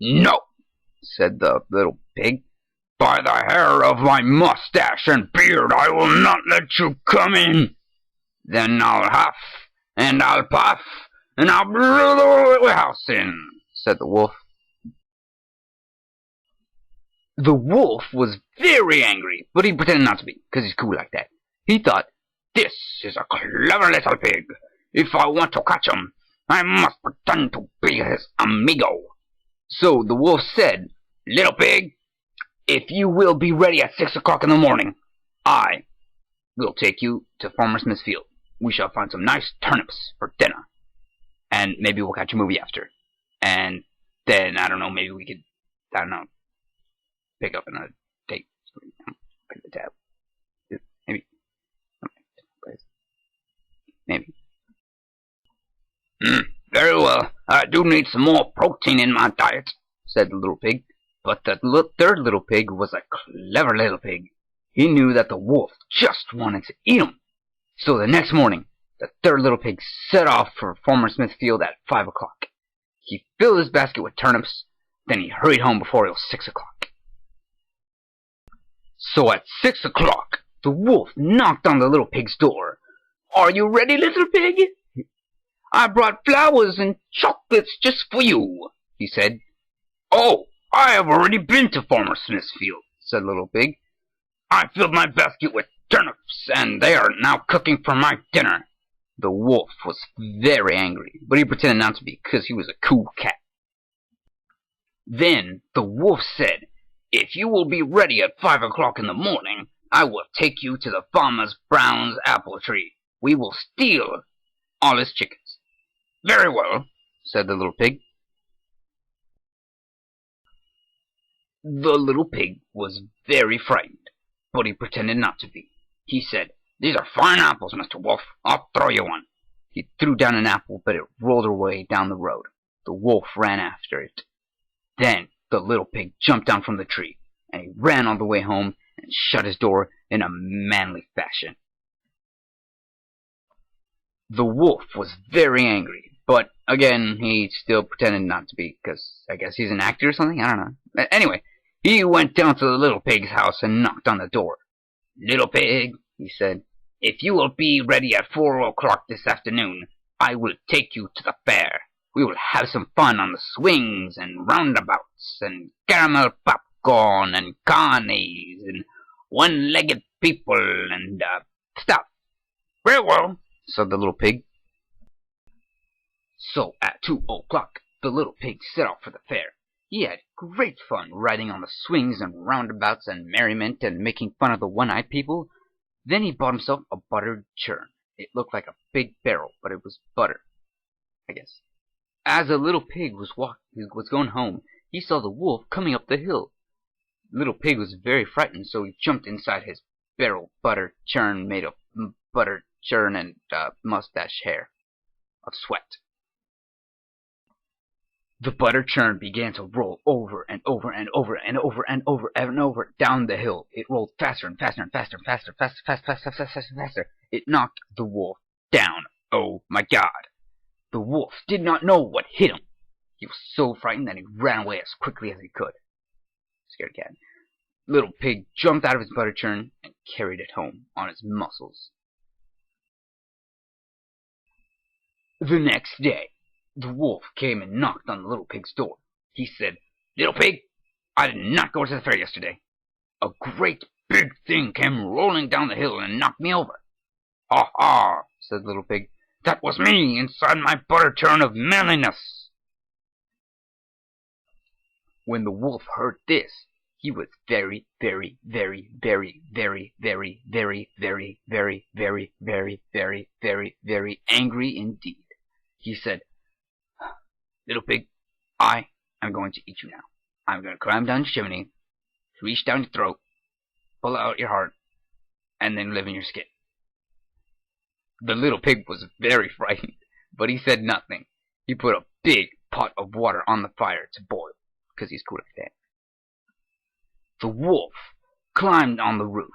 "No," said the little pig. "By the hair of my mustache and beard, I will not let you come in." "Then I'll huff, and I'll puff, and I'll blow the little house in," said the wolf. The wolf was very angry, but he pretended not to be, because he's cool like that. He thought, "This is a clever little pig. If I want to catch him, I must pretend to be his amigo." So the wolf said, "Little pig, if you will be ready at 6 o'clock in the morning, I will take you to Farmer Smith's field. We shall find some nice turnips for dinner, and maybe we'll catch a movie after. And then, I don't know, maybe we could, I don't know, pick up in a date. Pick the tab. Maybe. Maybe. Very well. I do need some more protein in my diet," said the little pig. But the third little pig was a clever little pig. He knew that the wolf just wanted to eat him. So the next morning, the third little pig set off for Farmer Smith's field at 5 o'clock. He filled his basket with turnips, then he hurried home before it was 6 o'clock. So at 6 o'clock, the wolf knocked on the little pig's door. "Are you ready, little pig? I brought flowers and chocolates just for you," he said. "Oh, I have already been to Farmer Smith's field," said Little Pig. "I filled my basket with turnips, and they are now cooking for my dinner." The wolf was very angry, but he pretended not to be, because he was a cool cat. Then the wolf said, "If you will be ready at 5 o'clock in the morning, I will take you to the Farmer Brown's apple tree. We will steal all his chickens." "Very well," said the little pig. The little pig was very frightened, but he pretended not to be. He said, "These are fine apples, Mr. Wolf. I'll throw you one." He threw down an apple, but it rolled away down the road. The wolf ran after it. Then the little pig jumped down from the tree, and he ran all the way home and shut his door in a manly fashion. The wolf was very angry, but again, he still pretended not to be, because I guess he's an actor or something? I don't know. Anyway, he went down to the little pig's house and knocked on the door. "Little pig," he said, "if you will be ready at 4 o'clock this afternoon, I will take you to the fair. We will have some fun on the swings and roundabouts and caramel popcorn and carnies and one-legged people and stuff." "Very well," said the little pig. So at 2 o'clock, the little pig set off for the fair. He had great fun riding on the swings and roundabouts and merriment and making fun of the one-eyed people. Then he bought himself a buttered churn. It looked like a big barrel, but it was butter, I guess. As the little pig was going home, he saw the wolf coming up the hill. Little pig was very frightened, so he jumped inside his barrel butter churn made of butter churn and mustache hair of sweat. The butter churn began to roll over and over and over and over and over and over down the hill. It rolled faster and faster and faster and faster, faster. It knocked the wolf down. Oh my God! The wolf did not know what hit him. He was so frightened that he ran away as quickly as he could. Scared cat. Little pig jumped out of his butter churn and carried it home on his muscles. The next day, the wolf came and knocked on the little pig's door. He said, "Little pig, I did not go to the fair yesterday. A great big thing came rolling down the hill and knocked me over." "Ha ha," said the little pig. "That was me inside my butter churn of manliness." When the wolf heard this, he was very, very, very, very, very, very, very, very, very, very, very, very, very, very angry indeed. He said, "Little pig, I am going to eat you now. I'm going to climb down your chimney, reach down your throat, pull out your heart, and then live in your skin." The little pig was very frightened, but he said nothing. He put a big pot of water on the fire to boil, because he's cool like that. The wolf climbed on the roof.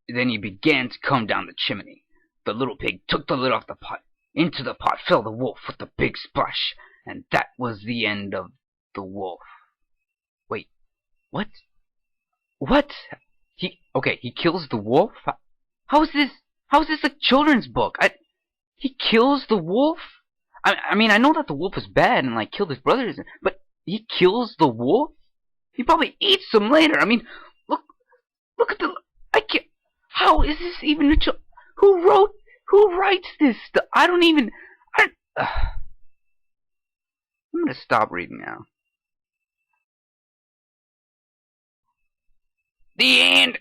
Then he began to come down the chimney. The little pig took the lid off the pot. Into the pot fell the wolf with a big splash, and that was the end of the wolf. Wait, what? What? He kills the wolf? How is this a children's book? He kills the wolf? I mean, I know that the wolf is bad and, like, killed his brothers, but he kills the wolf? He probably eats them later. I mean, look at how is this even a who writes this stuff? I'm gonna stop reading now. The end!